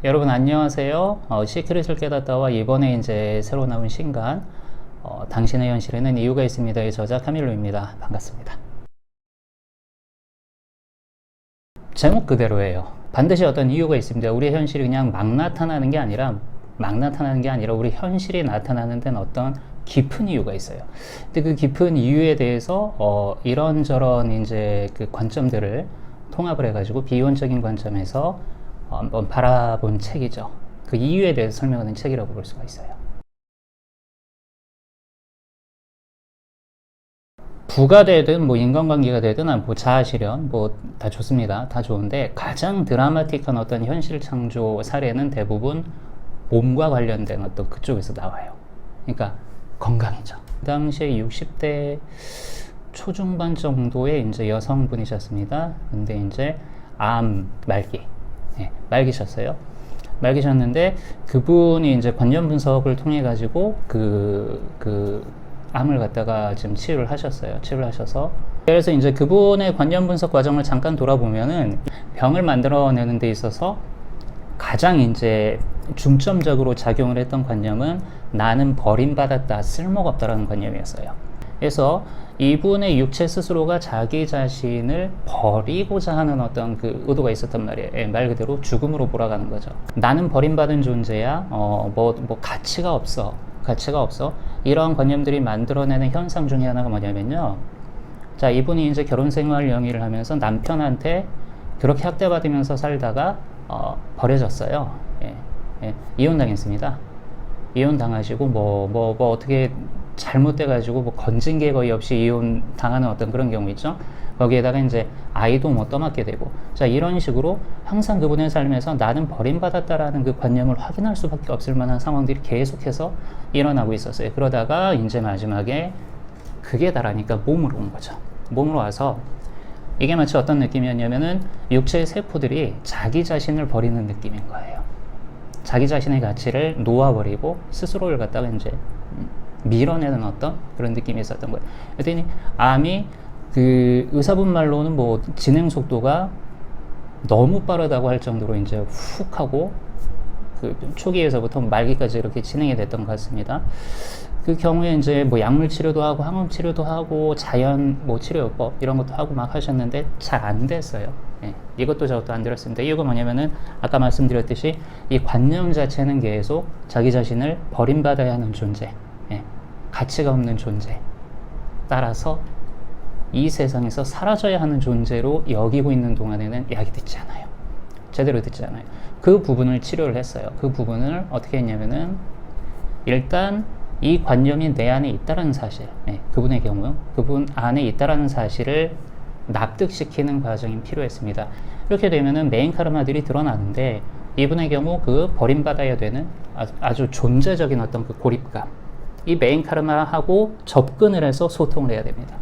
여러분 안녕하세요. 시크릿을 깨닫다와 이번에 이제 새로 나온 신간 당신의 현실에는 이유가 있습니다의 저자 카밀로입니다. 반갑습니다. 제목 그대로예요. 반드시 어떤 이유가 있습니다. 우리의 현실이 그냥 막 나타나는 게 아니라 우리 현실이 나타나는 데는 어떤 깊은 이유가 있어요. 근데 그 깊은 이유에 대해서 이런저런 이제 그 관점들을 통합을 해가지고 비이론적인 관점에서 한번 바라본 책이죠. 그 이유에 대해서 설명하는 책이라고 볼 수가 있어요. 부가 되든 뭐 인간관계가 되든 뭐 자아실현 뭐 다 좋습니다. 다 좋은데 가장 드라마틱한 어떤 현실 창조 사례는 대부분 몸과 관련된 어떤 그쪽에서 나와요. 그러니까 건강이죠. 그 당시에 60대 초중반 정도의 이제 여성분이셨습니다. 근데 이제 말기셨어요. 말기셨는데 그분이 이제 관련 분석을 통해 가지고 그 암을 갖다가 지금 치료를 하셨어요. 치료를 하셔서 그래서 이제 그분의 관련 분석 과정을 잠깐 돌아보면은 병을 만들어내는 데 있어서 가장 이제 중점적으로 작용을 했던 관념은 나는 버림받았다, 쓸모가 없다라는 관념이었어요. 그래서 이분의 육체 스스로가 자기 자신을 버리고자 하는 어떤 그 의도가 있었단 말이에요. 말 그대로 죽음으로 몰아가는 거죠. 나는 버림받은 존재야. 가치가 없어. 이러한 관념들이 만들어내는 현상 중에 하나가 뭐냐면요. 자, 이분이 이제 결혼 생활 영위를 하면서 남편한테 그렇게 학대받으면서 살다가 버려졌어요. 이혼당했습니다. 이혼당하시고 어떻게 잘못돼가지고 뭐 건진 게 거의 없이 이혼 당하는 어떤 그런 경우 있죠. 거기에다가 이제 아이도 뭐 떠맡게 되고, 자, 이런 식으로 항상 그분의 삶에서 나는 버림받았다라는 그 관념을 확인할 수밖에 없을 만한 상황들이 계속해서 일어나고 있었어요. 그러다가 이제 마지막에 그게 다라니까 몸으로 온 거죠. 몸으로 와서 이게 마치 어떤 느낌이었냐면은 육체의 세포들이 자기 자신을 버리는 느낌인 거예요. 자기 자신의 가치를 놓아버리고 스스로를 갖다가 이제 밀어내는 어떤 그런 느낌이 있었던 거예요. 그랬더니 암이 그 의사분 말로는 뭐 진행 속도가 너무 빠르다고 할 정도로 이제 훅 하고 그 초기에서부터 말기까지 이렇게 진행이 됐던 것 같습니다. 그 경우에 이제 뭐 약물 치료도 하고 항암 치료도 하고 자연 뭐 치료요법 이런 것도 하고 막 하셨는데 잘 안 됐어요. 이것도 저것도 안 들었습니다. 이유가 뭐냐면은 아까 말씀드렸듯이 이 관념 자체는 계속 자기 자신을 버림받아야 하는 존재, 가치가 없는 존재, 따라서 이 세상에서 사라져야 하는 존재로 여기고 있는 동안에는 약이 듣지 않아요. 제대로 듣지 않아요. 그 부분을 치료를 했어요. 그 부분을 어떻게 했냐면은 일단 이 관념이 내 안에 있다라는 사실, 그분의 경우 그분 안에 있다라는 사실을 납득시키는 과정이 필요했습니다. 이렇게 되면은 메인 카르마들이 드러나는데 이분의 경우 그 버림받아야 되는 아주 존재적인 어떤 그 고립감, 이 메인 카르마하고 접근을 해서 소통을 해야 됩니다.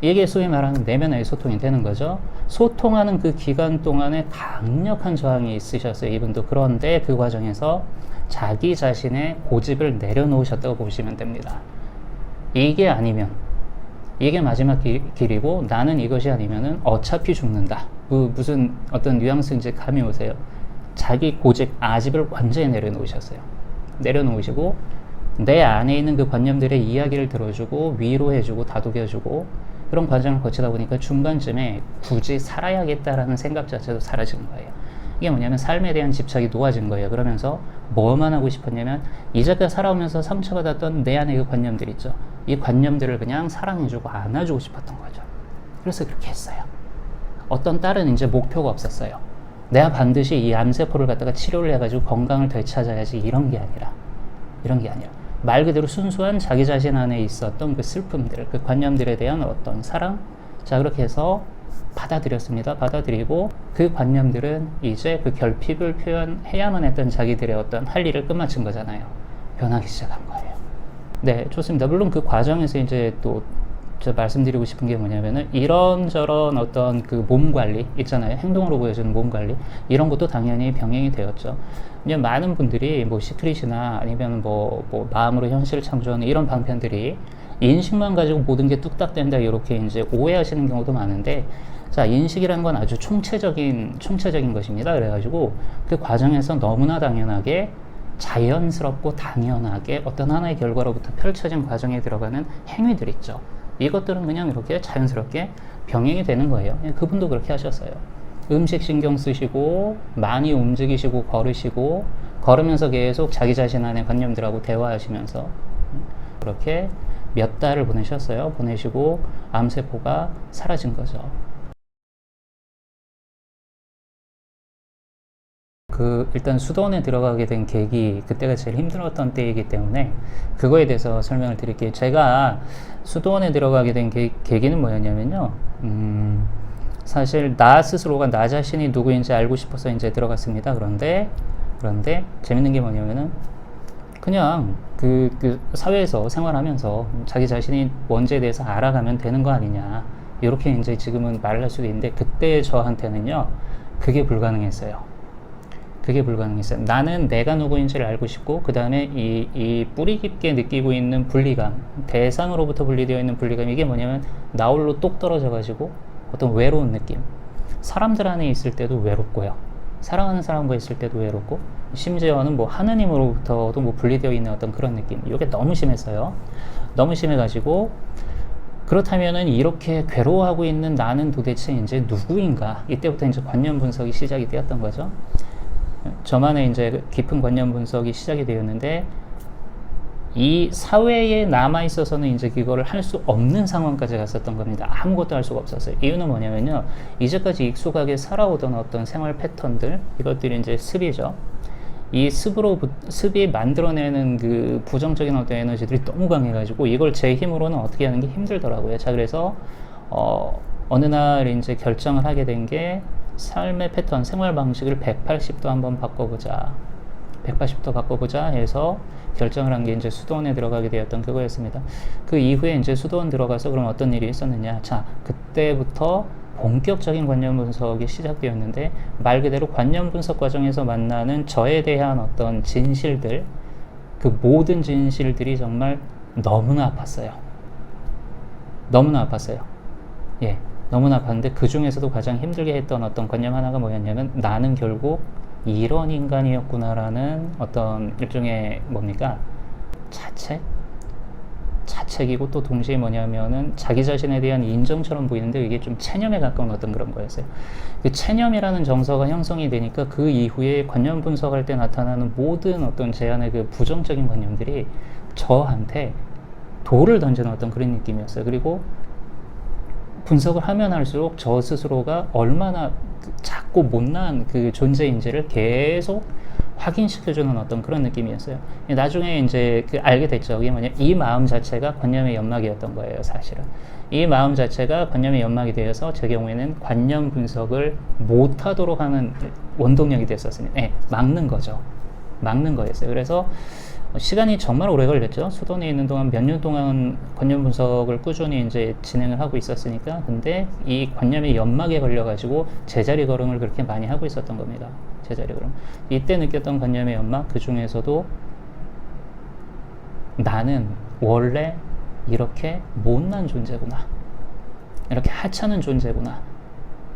이게 소위 말하는 내면의 소통이 되는 거죠. 소통하는 그 기간 동안에 강력한 저항이 있으셨어요, 이분도. 그런데 그 과정에서 자기 자신의 고집을 내려놓으셨다고 보시면 됩니다. 이게 아니면, 이게 마지막 길이고 나는 이것이 아니면은 어차피 죽는다. 무슨 어떤 뉘앙스인지 감이 오세요. 자기 고집, 아집을 완전히 내려놓으셨어요. 내려놓으시고 내 안에 있는 그 관념들의 이야기를 들어주고 위로해주고 다독여주고 그런 과정을 거치다 보니까 중간쯤에 굳이 살아야겠다라는 생각 자체도 사라지는 거예요. 이게 뭐냐면 삶에 대한 집착이 놓아진 거예요. 그러면서 뭐만 하고 싶었냐면 이제까지 살아오면서 상처받았던 내 안의 그 관념들 있죠. 이 관념들을 그냥 사랑해주고 안아주고 싶었던 거죠. 그래서 그렇게 했어요. 어떤 다른 이제 목표가 없었어요. 내가 반드시 이 암세포를 갖다가 치료를 해가지고 건강을 되찾아야지 이런 게 아니라 말 그대로 순수한 자기 자신 안에 있었던 그 슬픔들, 그 관념들에 대한 어떤 사랑, 자, 그렇게 해서 받아들였습니다. 받아들이고 그 관념들은 이제 그 결핍을 표현해야만 했던 자기들의 어떤 할 일을 끝마친 거잖아요. 변하기 시작한 거예요. 네, 좋습니다. 물론 그 과정에서 이제 또 제가 말씀드리고 싶은 게 뭐냐면은 이런저런 어떤 그 몸 관리 있잖아요. 행동으로 보여주는 몸 관리 이런 것도 당연히 병행이 되었죠. 이제 많은 분들이 뭐 시크릿이나 아니면 뭐 마음으로 현실을 창조하는 이런 방편들이 인식만 가지고 모든 게 뚝딱 된다 이렇게 이제 오해하시는 경우도 많은데, 자, 인식이라는 건 아주 총체적인 것입니다. 그래가지고 그 과정에서 너무나 당연하게 자연스럽고 당연하게 어떤 하나의 결과로부터 펼쳐진 과정에 들어가는 행위들 있죠. 이것들은 그냥 이렇게 자연스럽게 병행이 되는 거예요. 그분도 그렇게 하셨어요. 음식 신경 쓰시고 많이 움직이시고 걸으시고 걸으면서 계속 자기 자신 안의 관념들하고 대화하시면서 그렇게 몇 달을 보내셨어요. 보내시고 암세포가 사라진 거죠. 일단 수도원에 들어가게 된 계기, 그때가 제일 힘들었던 때이기 때문에 그거에 대해서 설명을 드릴게요. 제가 수도원에 들어가게 된 계기는 뭐였냐면요. 사실 나 스스로가 나 자신이 누구인지 알고 싶어서 이제 들어갔습니다. 그런데 재밌는 게 뭐냐면은 그냥 그 사회에서 생활하면서 자기 자신이 뭔지에 대해서 알아가면 되는 거 아니냐, 이렇게 이제 지금은 말을 할 수도 있는데, 그때 저한테는요 그게 불가능했어요. 나는 내가 누구인지를 알고 싶고, 그 다음에 이 뿌리 깊게 느끼고 있는 분리감, 대상으로부터 분리되어 있는 분리감, 이게 뭐냐면 나 홀로 똑 떨어져 가지고 어떤 외로운 느낌, 사람들 안에 있을 때도 외롭고요, 사랑하는 사람과 있을 때도 외롭고, 심지어는 뭐 하느님으로부터도 뭐 분리되어 있는 어떤 그런 느낌, 이게 너무 심했어요. 너무 심해가지고, 그렇다면은 이렇게 괴로워하고 있는 나는 도대체 이제 누구인가? 이때부터 이제 관념 분석이 시작이 되었던 거죠. 저만의 이제 깊은 관념 분석이 시작이 되었는데, 이 사회에 남아 있어서는 이제 그거를 할 수 없는 상황까지 갔었던 겁니다. 아무것도 할 수가 없었어요. 이유는 뭐냐면요, 이제까지 익숙하게 살아오던 어떤 생활 패턴들, 이것들이 이제 습이죠. 이 습이 만들어내는 그 부정적인 어떤 에너지들이 너무 강해가지고 이걸 제 힘으로는 어떻게 하는 게 힘들더라고요. 자, 그래서 어느 날 이제 결정을 하게 된 게, 삶의 패턴, 생활 방식을 180도 한번 바꿔보자. 180도 바꿔보자 해서 결정을 한 게 이제 수도원에 들어가게 되었던 그거였습니다. 그 이후에 이제 수도원 들어가서 그럼 어떤 일이 있었느냐. 자, 그때부터 본격적인 관념 분석이 시작되었는데, 말 그대로 관념 분석 과정에서 만나는 저에 대한 어떤 진실들, 그 모든 진실들이 정말 너무나 아팠어요. 너무나 아팠어요. 예. 너무나 아팠는데, 그 중에서도 가장 힘들게 했던 어떤 관념 하나가 뭐였냐면, 나는 결국 이런 인간이었구나라는 어떤 일종의 뭡니까? 자책이고, 또 동시에 뭐냐면은 자기 자신에 대한 인정처럼 보이는데, 이게 좀 체념에 가까운 어떤 그런 거였어요. 그 체념이라는 정서가 형성이 되니까 그 이후에 관념 분석할 때 나타나는 모든 어떤 제 안의 그 부정적인 관념들이 저한테 돌을 던지는 어떤 그런 느낌이었어요. 그리고 분석을 하면 할수록 저 스스로가 얼마나 작고 못난 그 존재인지를 계속 확인시켜주는 어떤 그런 느낌이었어요. 나중에 이제 알게 됐죠. 이게 뭐냐, 이 마음 자체가 관념의 연막이었던 거예요, 사실은. 이 마음 자체가 관념의 연막이 되어서 제 경우에는 관념 분석을 못하도록 하는 원동력이 됐었습니다. 네, 막는 거였어요. 그래서 시간이 정말 오래 걸렸죠. 수도원에 있는 동안 몇 년 동안 관념 분석을 꾸준히 이제 진행을 하고 있었으니까. 근데 이 관념의 연막에 걸려가지고 제자리 걸음을 그렇게 많이 하고 있었던 겁니다. 제자리 걸음. 이때 느꼈던 관념의 연막, 그 중에서도 나는 원래 이렇게 못난 존재구나, 이렇게 하찮은 존재구나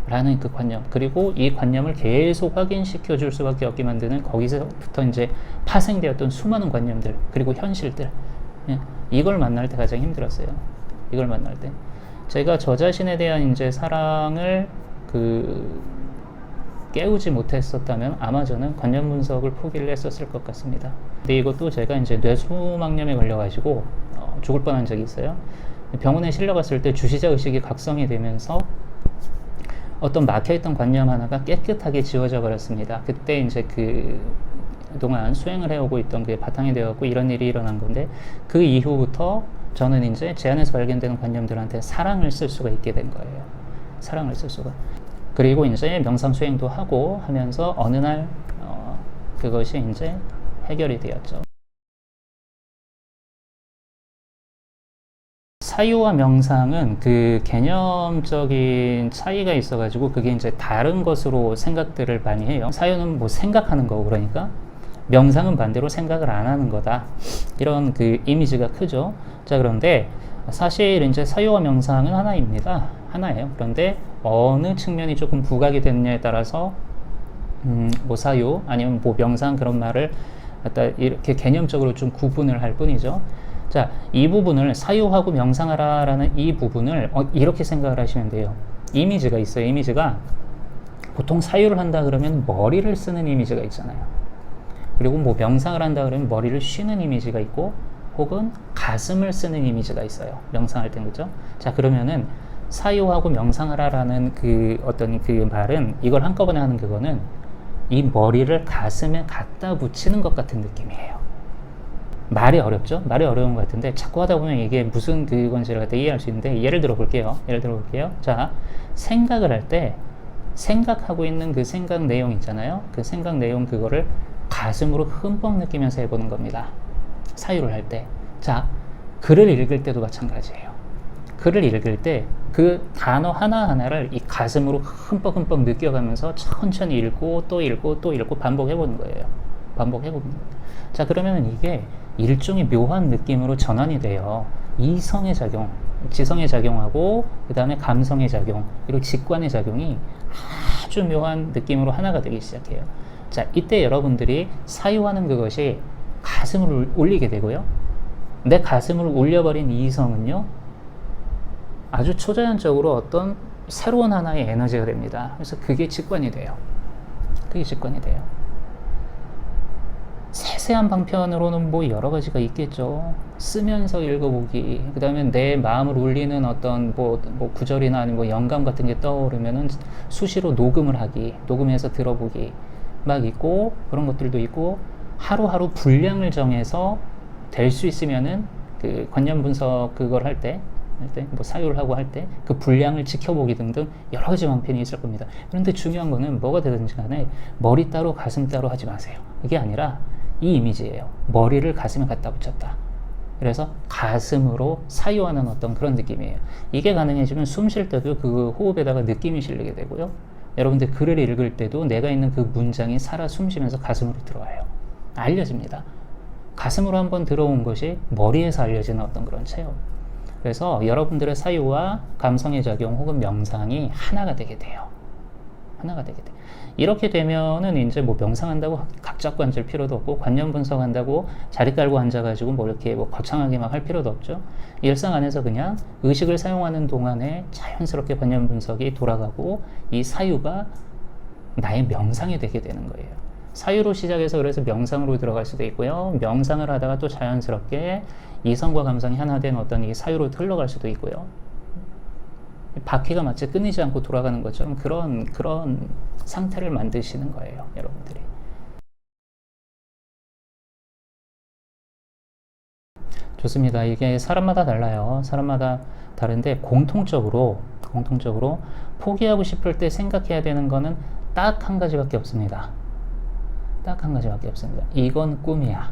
라는 그 관념, 그리고 이 관념을 계속 확인시켜 줄 수밖에 없게 만드는, 거기서부터 이제 파생되었던 수많은 관념들, 그리고 현실들, 이걸 만날 때 가장 힘들었어요. 이걸 만날 때 제가 저 자신에 대한 이제 사랑을 깨우지 못했었다면 아마 저는 관념 분석을 포기를 했었을 것 같습니다. 근데 이것도 제가 이제 뇌수막염에 걸려가지고 죽을 뻔한 적이 있어요. 병원에 실려갔을 때 주시자 의식이 각성이 되면서 어떤 막혀있던 관념 하나가 깨끗하게 지워져 버렸습니다. 그때 이제 그동안 수행을 해오고 있던 그게 바탕이 되었고, 이런 일이 일어난 건데, 그 이후부터 저는 이제 제 안에서 발견되는 관념들한테 사랑을 쓸 수가 있게 된 거예요. 사랑을 쓸 수가. 그리고 이제 명상 수행도 하고 하면서 어느 날 그것이 이제 해결이 되었죠. 사유와 명상은 그 개념적인 차이가 있어가지고 그게 이제 다른 것으로 생각들을 많이 해요. 사유는 뭐 생각하는 거고, 그러니까 명상은 반대로 생각을 안 하는 거다, 이런 그 이미지가 크죠. 자, 그런데 사실 이제 사유와 명상은 하나입니다. 하나예요. 그런데 어느 측면이 조금 부각이 됐느냐에 따라서 뭐 사유 아니면 뭐 명상 그런 말을 갖다 이렇게 개념적으로 좀 구분을 할 뿐이죠. 자, 이 부분을 사유하고 명상하라라는 이 부분을 이렇게 생각을 하시면 돼요. 이미지가 있어요. 이미지가 보통 사유를 한다 그러면 머리를 쓰는 이미지가 있잖아요. 그리고 뭐 명상을 한다 그러면 머리를 쉬는 이미지가 있고 혹은 가슴을 쓰는 이미지가 있어요. 명상할 땐 그죠? 자, 그러면은 사유하고 명상하라라는 그 어떤 그 말은 이걸 한꺼번에 하는 그거는 이 머리를 가슴에 갖다 붙이는 것 같은 느낌이에요. 말이 어렵죠? 말이 어려운 것 같은데 자꾸 하다 보면 이게 무슨 그건지를 갖다 이해할 수 있는데 예를 들어 볼게요. 자, 생각을 할 때 생각하고 있는 그 생각 내용 있잖아요. 그 생각 내용 그거를 가슴으로 흠뻑 느끼면서 해보는 겁니다. 사유를 할 때. 자, 글을 읽을 때도 마찬가지예요. 글을 읽을 때 그 단어 하나하나를 이 가슴으로 흠뻑 느껴가면서 천천히 읽고 또 읽고 또 읽고 반복해보는 거예요. 반복해보는 거예요. 자, 그러면 이게 일종의 묘한 느낌으로 전환이 돼요. 이성의 작용, 지성의 작용하고 그 다음에 감성의 작용, 그리고 직관의 작용이 아주 묘한 느낌으로 하나가 되기 시작해요. 자, 이때 여러분들이 사유하는 그것이 가슴을 울리게 되고요. 내 가슴을 울려버린 이성은요, 아주 초자연적으로 어떤 새로운 하나의 에너지가 됩니다. 그래서 그게 직관이 돼요. 그게 직관이 돼요. 세세한 방편으로는 뭐 여러 가지가 있겠죠. 쓰면서 읽어보기, 그 다음에 내 마음을 울리는 어떤 뭐 구절이나 아니면 뭐 영감 같은 게 떠오르면은 수시로 녹음을 하기, 녹음해서 들어보기 막 있고 그런 것들도 있고 하루하루 분량을 정해서 될 수 있으면은 그 관념 분석 그걸 할 때 뭐 사유를 하고 할 때 그 분량을 지켜보기 등등 여러 가지 방편이 있을 겁니다. 그런데 중요한 거는 뭐가 되든지 간에 머리 따로 가슴 따로 하지 마세요. 그게 아니라 이 이미지예요. 머리를 가슴에 갖다 붙였다. 그래서 가슴으로 사유하는 어떤 그런 느낌이에요. 이게 가능해지면 숨 쉴 때도 그 호흡에다가 느낌이 실리게 되고요. 여러분들 글을 읽을 때도 내가 있는 그 문장이 살아 숨쉬면서 가슴으로 들어와요. 알려집니다. 가슴으로 한번 들어온 것이 머리에서 알려지는 어떤 그런 체험. 그래서 여러분들의 사유와 감성의 작용 혹은 명상이 하나가 되게 돼요. 하나가 되게 돼. 이렇게 되면은 이제 뭐 명상한다고 각 잡고 앉을 필요도 없고 관념 분석한다고 자리 깔고 앉아가지고 뭐 이렇게 뭐 거창하게 막 할 필요도 없죠. 일상 안에서 그냥 의식을 사용하는 동안에 자연스럽게 관념 분석이 돌아가고 이 사유가 나의 명상이 되게 되는 거예요. 사유로 시작해서 그래서 명상으로 들어갈 수도 있고요. 명상을 하다가 또 자연스럽게 이성과 감성이 하나 된 어떤 이 사유로 흘러갈 수도 있고요. 바퀴가 마치 끊이지 않고 돌아가는 것처럼 그런 상태를 만드시는 거예요, 여러분들이. 좋습니다. 이게 사람마다 달라요. 사람마다 다른데 공통적으로 포기하고 싶을 때 생각해야 되는 거는 딱 한 가지밖에 없습니다. 딱 한 가지밖에 없습니다. 이건 꿈이야.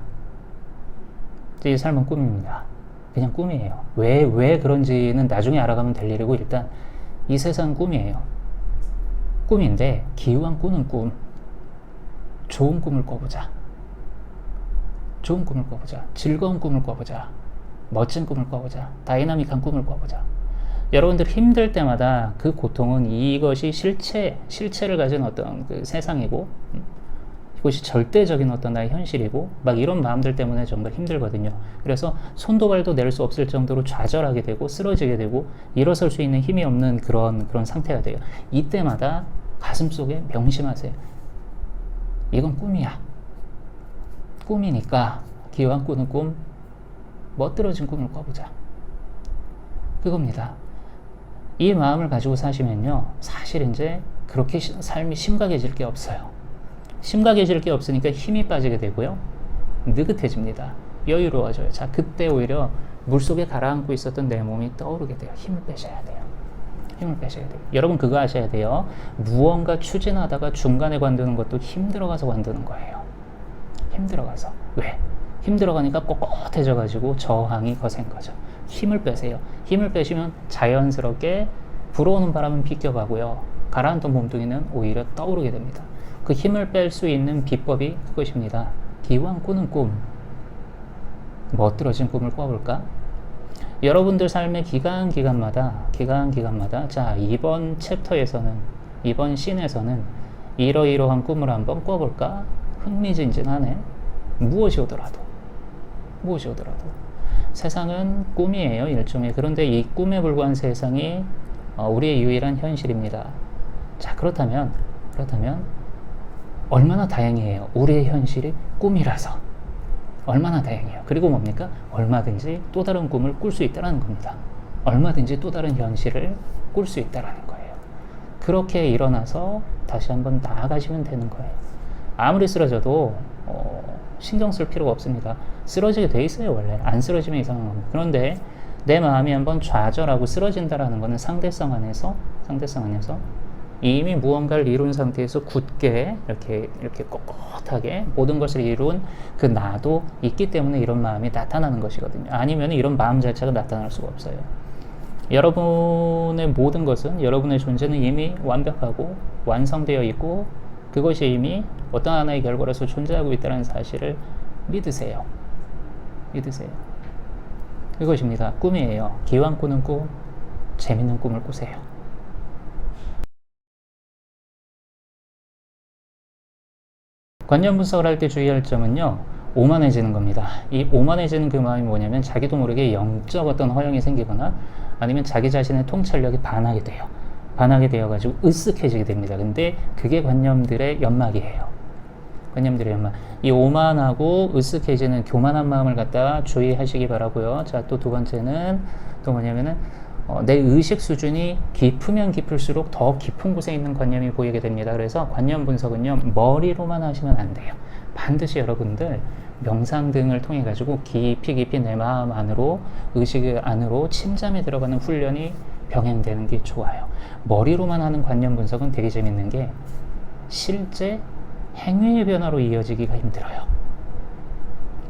이 삶은 꿈입니다. 그냥 꿈이에요. 왜 그런지는 나중에 알아가면 될 일이고 일단 이 세상은 꿈이에요. 꿈인데 기왕 꾸는 꿈, 좋은 꿈을 꿔보자. 좋은 꿈을 꿔보자. 즐거운 꿈을 꿔보자. 멋진 꿈을 꿔보자. 다이나믹한 꿈을 꿔보자. 여러분들 힘들 때마다 그 고통은 이것이 실체를 가진 어떤 그 세상이고 이것이 절대적인 어떤 나의 현실이고 막 이런 마음들 때문에 정말 힘들거든요. 그래서 손도 발도 낼 수 없을 정도로 좌절하게 되고 쓰러지게 되고 일어설 수 있는 힘이 없는 그런 상태가 돼요. 이때마다 가슴속에 명심하세요. 이건 꿈이야. 꿈이니까 기왕 꾸는 꿈, 멋들어진 꿈을 꿔보자. 그겁니다. 이 마음을 가지고 사시면요, 사실 이제 그렇게 삶이 심각해질 게 없어요. 심각해질 게 없으니까 힘이 빠지게 되고요, 느긋해집니다. 여유로워져요. 자, 그때 오히려 물속에 가라앉고 있었던 내 몸이 떠오르게 돼요. 힘을 빼셔야 돼요. 힘을 빼셔야 돼요. 여러분 그거 아셔야 돼요. 무언가 추진하다가 중간에 관두는 것도 힘들어가서 관두는 거예요. 힘들어가서. 왜? 힘들어가니까 꼿꼿해져가지고 저항이 거센 거죠. 힘을 빼세요. 힘을 빼시면 자연스럽게 불어오는 바람은 비껴가고요, 가라앉던 몸뚱이는 오히려 떠오르게 됩니다. 그 힘을 뺄 수 있는 비법이 그것입니다. 기왕 꾸는 꿈, 멋들어진 꿈을 꿔볼까? 여러분들 삶의 기간마다 자, 이번 챕터에서는, 이번 씬에서는 이러이러한 꿈을 한번 꿔볼까? 흥미진진하네. 무엇이 오더라도 세상은 꿈이에요, 일종의. 그런데 이 꿈에 불과한 세상이 우리의 유일한 현실입니다. 자, 그렇다면 얼마나 다행이에요. 우리의 현실이 꿈이라서. 얼마나 다행이에요. 그리고 뭡니까? 얼마든지 또 다른 꿈을 꿀 수 있다는 겁니다. 얼마든지 또 다른 현실을 꿀 수 있다는 거예요. 그렇게 일어나서 다시 한번 나아가시면 되는 거예요. 아무리 쓰러져도 신경 쓸 필요가 없습니다. 쓰러지게 돼 있어요, 원래. 안 쓰러지면 이상한 겁니다. 그런데 내 마음이 한번 좌절하고 쓰러진다라는 것은 상대성 안에서 이미 무언가를 이룬 상태에서 굳게 이렇게 꼿꼿하게 모든 것을 이룬 그 나도 있기 때문에 이런 마음이 나타나는 것이거든요. 아니면 이런 마음 자체가 나타날 수가 없어요. 여러분의 모든 것은, 여러분의 존재는 이미 완벽하고 완성되어 있고 그것이 이미 어떤 하나의 결과로서 존재하고 있다는 사실을 믿으세요. 이것입니다. 꿈이에요. 기왕 꾸는 꿈, 재밌는 꿈을 꾸세요. 관념 분석을 할 때 주의할 점은요, 오만해지는 겁니다. 이 오만해지는 그 마음이 뭐냐면 자기도 모르게 영적 어떤 허영이 생기거나 아니면 자기 자신의 통찰력이 반하게 돼요. 반하게 되어가지고 으쓱해지게 됩니다. 근데 그게 관념들의 연막이에요. 관념들의 연막. 이 오만하고 으쓱해지는 교만한 마음을 갖다가 주의하시기 바라고요. 자, 또 두 번째는 또 뭐냐면은 내 의식 수준이 깊으면 깊을수록 더 깊은 곳에 있는 관념이 보이게 됩니다. 그래서 관념 분석은요, 머리로만 하시면 안 돼요. 반드시 여러분들 명상 등을 통해 가지고 깊이 내 마음 안으로, 의식 안으로 침잠에 들어가는 훈련이 병행되는 게 좋아요. 머리로만 하는 관념 분석은 되게 재밌는 게 실제 행위의 변화로 이어지기가 힘들어요.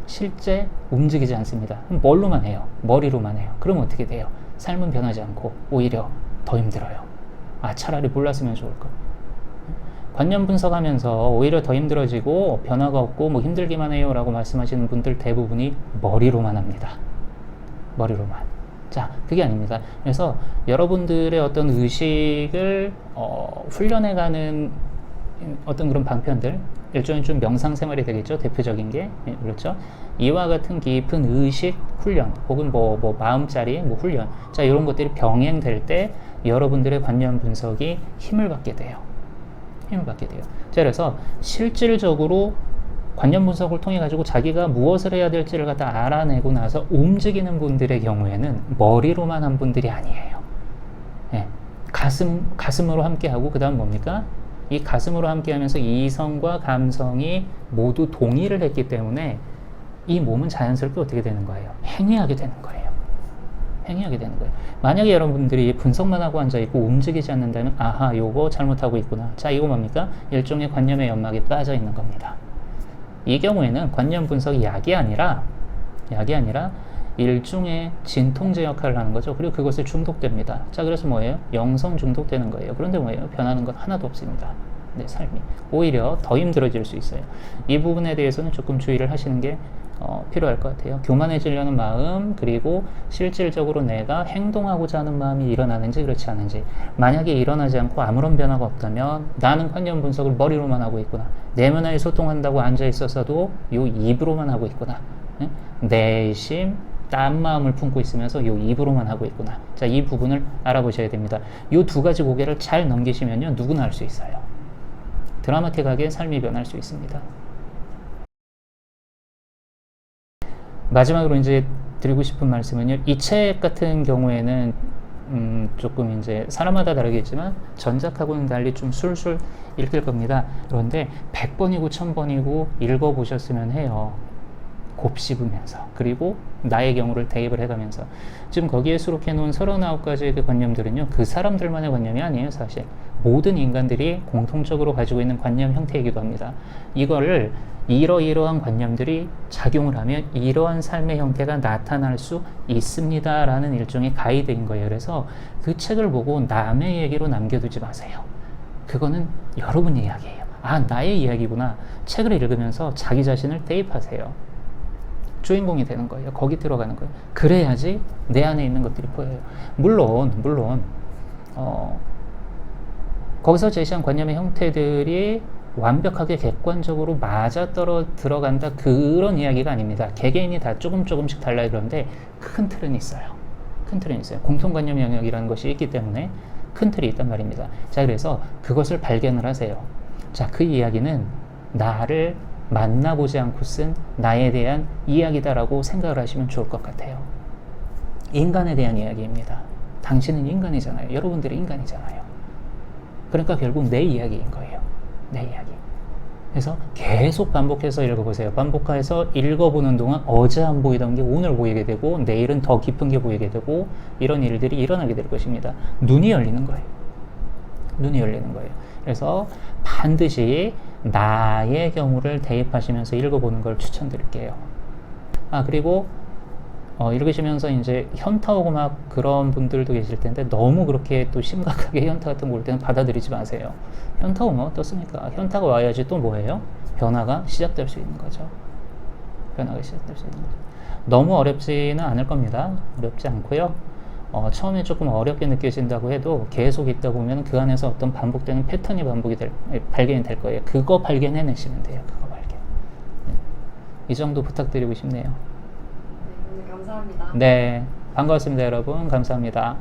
실제 움직이지 않습니다. 뭘로만 해요? 머리로만 해요. 그럼 어떻게 돼요? 삶은 변하지 않고 오히려 더 힘들어요. 차라리 몰랐으면 좋을걸. 관념 분석하면서 오히려 더 힘들어지고 변화가 없고 뭐 힘들기만 해요 라고 말씀하시는 분들 대부분이 머리로만 합니다. 머리로만. 자, 그게 아닙니다. 그래서 여러분들의 어떤 의식을 훈련해가는 어떤 그런 방편들, 일종의 좀 명상 생활이 되겠죠. 대표적인 게. 그렇죠. 이와 같은 깊은 의식 훈련, 혹은 뭐 마음자리 훈련. 자, 이런 것들이 병행될 때 여러분들의 관념 분석이 힘을 받게 돼요. 자, 그래서 실질적으로 관념 분석을 통해 가지고 자기가 무엇을 해야 될지를 갖다 알아내고 나서 움직이는 분들의 경우에는 머리로만 한 분들이 아니에요. 네. 가슴으로 함께 하고, 그 다음 뭡니까? 이 가슴으로 함께 하면서 이성과 감성이 모두 동의를 했기 때문에 이 몸은 자연스럽게 어떻게 되는 거예요? 행위하게 되는 거예요. 만약에 여러분들이 분석만 하고 앉아있고 움직이지 않는다면, 아하, 요거 잘못하고 있구나. 자, 이거 뭡니까? 일종의 관념의 연막에 빠져 있는 겁니다. 이 경우에는 관념 분석이 약이 아니라 일종의 진통제 역할을 하는 거죠. 그리고 그것에 중독됩니다. 자, 그래서 뭐예요? 영성 중독되는 거예요. 그런데 뭐예요? 변하는 건 하나도 없습니다. 네, 삶이. 오히려 더 힘들어질 수 있어요. 이 부분에 대해서는 조금 주의를 하시는 게 필요할 것 같아요. 교만해지려는 마음, 그리고 실질적으로 내가 행동하고자 하는 마음이 일어나는지 그렇지 않은지. 만약에 일어나지 않고 아무런 변화가 없다면 나는 관념 분석을 머리로만 하고 있구나. 내면와의 소통한다고 앉아있어서도 요 입으로만 하고 있구나. 내심 딴 마음을 품고 있으면서 요 입으로만 하고 있구나. 자, 이 부분을 알아보셔야 됩니다. 요 두 가지 고개를 잘 넘기시면요, 누구나 할 수 있어요. 드라마틱하게 삶이 변할 수 있습니다. 마지막으로 이제 드리고 싶은 말씀은요, 이 책 같은 경우에는 조금 이제 사람마다 다르겠지만 전작하고는 달리 좀 술술 읽힐 겁니다. 그런데 100번이고 1000번이고 읽어보셨으면 해요. 곱씹으면서, 그리고 나의 경우를 대입을 해가면서. 지금 거기에 수록해 놓은 39가지의 그 관념들은요, 그 사람들만의 관념이 아니에요. 사실 모든 인간들이 공통적으로 가지고 있는 관념 형태이기도 합니다. 이거를 이러이러한 관념들이 작용을 하면 이러한 삶의 형태가 나타날 수 있습니다 라는 일종의 가이드인 거예요. 그래서 그 책을 보고 남의 얘기로 남겨두지 마세요. 그거는 여러분 이야기예요. 나의 이야기구나. 책을 읽으면서 자기 자신을 대입하세요. 주인공이 되는 거예요. 거기 들어가는 거예요. 그래야지 내 안에 있는 것들이 보여요. 물론 거기서 제시한 관념의 형태들이 완벽하게 객관적으로 맞아떨어 들어간다 그런 이야기가 아닙니다. 개개인이 다 조금씩 달라요. 그런데 큰 틀은 있어요. 큰 틀은 있어요. 공통관념 영역이라는 것이 있기 때문에 큰 틀이 있단 말입니다. 자, 그래서 그것을 발견을 하세요. 자, 그 이야기는 나를 만나보지 않고 쓴 나에 대한 이야기다라고 생각을 하시면 좋을 것 같아요. 인간에 대한 이야기입니다. 당신은 인간이잖아요. 여러분들이 인간이잖아요. 그러니까 결국 내 이야기인 거예요. 내 이야기. 그래서 계속 반복해서 읽어보세요. 반복해서 읽어보는 동안 어제 안 보이던 게 오늘 보이게 되고 내일은 더 깊은 게 보이게 되고 이런 일들이 일어나게 될 것입니다. 눈이 열리는 거예요. 눈이 열리는 거예요. 그래서 반드시 나의 경우를 대입하시면서 읽어보는 걸 추천드릴게요. 그리고 읽으시면서 이제 현타 오고 막 그런 분들도 계실 텐데 너무 그렇게 또 심각하게 현타 같은 거 올 때는 받아들이지 마세요. 현타 오면 어떻습니까? 현타가 와야지 또 뭐예요? 변화가 시작될 수 있는 거죠. 변화가 시작될 수 있는 거죠. 너무 어렵지는 않을 겁니다. 어렵지 않고요. 처음에 조금 어렵게 느껴진다고 해도 계속 있다 보면 그 안에서 어떤 반복되는 패턴이 발견이 될 거예요. 그거 발견해내시면 돼요. 그거 발견. 이 정도 부탁드리고 싶네요. 네, 오늘 감사합니다. 네, 반갑습니다, 여러분. 감사합니다.